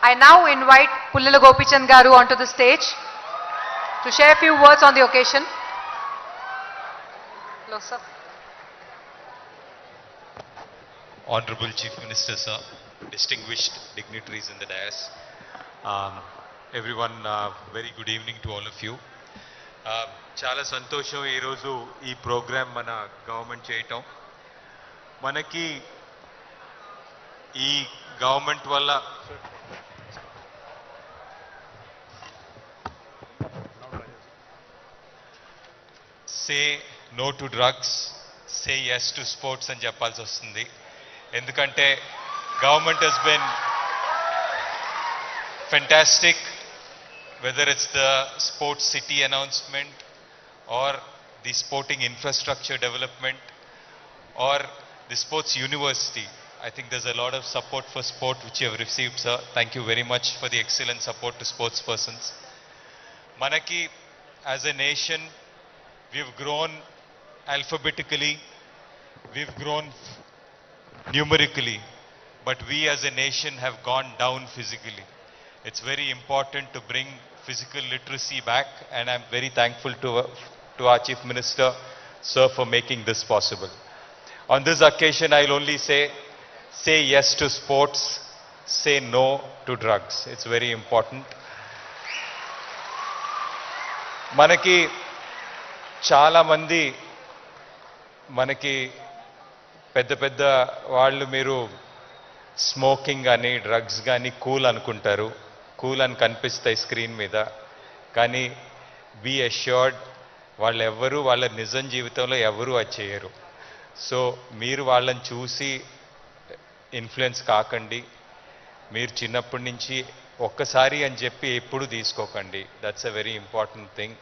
I now invite Pullala Gopichand Garu onto the stage to share a few words on the occasion. Hello, sir. Honorable Chief Minister, sir, distinguished dignitaries in the dais, everyone, very good evening to all of you. చాలా సంతోషం ఈరోజు ఈ programme మన government చేయటం. మనకి ఈ government వల్ల say no to drugs, say yes to sports అని చెప్పాల్సి వస్తుంది. ఎందుకంటే government has been fantastic, whether it's the sports city announcement or the sporting infrastructure development or the sports university. I think there's a lot of support for sport which you have received, sir. Thank you very much for the excellent support to sports persons. Manaki, as a nation, we've grown alphabetically, we've grown numerically, but we as a nation have gone down physically. It's very important to bring physical literacy back, and I'm very thankful to our Chief Minister, sir, for making this possible. On this occasion, I'll only say yes to sports, say no to drugs. It's very important. Manaki chala mandi manaki pedda vallu meeru smoking కానీ drugs కానీ cool అనుకుంటారు, cool అని కనిపిస్తాయి screen మీద. కానీ be assured వాళ్ళు ఎవ్వరూ వాళ్ళ నిజం జీవితంలో ఎవరూ అది చేయరు. సో మీరు వాళ్ళని చూసి ఇన్ఫ్లుయెన్స్ కాకండి. మీరు చిన్నప్పటి నుంచి ఒక్కసారి అని చెప్పి ఎప్పుడు తీసుకోకండి. That's a very important thing.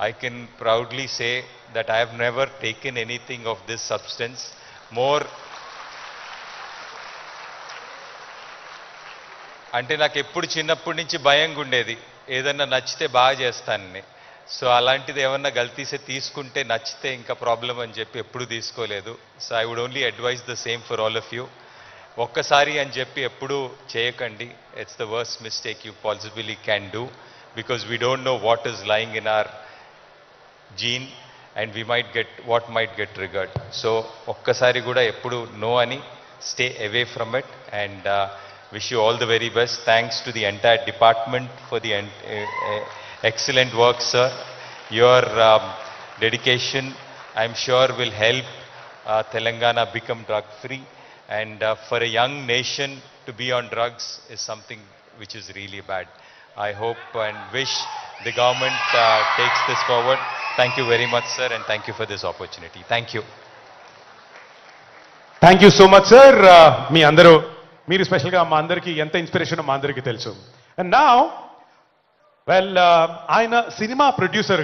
I can proudly say that I have never taken anything of this substance. More అంటే నాకు ఎప్పుడు చిన్నప్పటి నుంచి భయంగా ఉండేది, ఏదన్నా నచ్చితే బాగా చేస్తానని. సో అలాంటిది ఏమన్నా గల్తీసే తీసుకుంటే నచ్చితే ఇంకా ప్రాబ్లం అని చెప్పి ఎప్పుడు తీసుకోలేదు. So I would only advise the same for all of you. ఒక్కసారి అని చెప్పి ఎప్పుడూ చేయకండి. It's the worst mistake you possibly can do, because we don't know what is lying in our gene and we might get what might get triggered. So ఒక్కసారి కూడా ఎప్పుడు no అని stay away from it. And wish you all the very best. Thanks to the entire department for the excellent work, sir. Your dedication, I'm sure, will help Telangana become drug free. And for a young nation to be on drugs is something which is really bad. I hope and wish the government takes this forward. Thank you very much, sir, and thank you for this opportunity. Thank you. Thank you so much, sir. మీ అందరూ మీరు స్పెషల్గా మా అందరికీ ఎంత inspiration మా అందరికీ తెలుసు. And now well ఆయన సినిమా ప్రొడ్యూసర్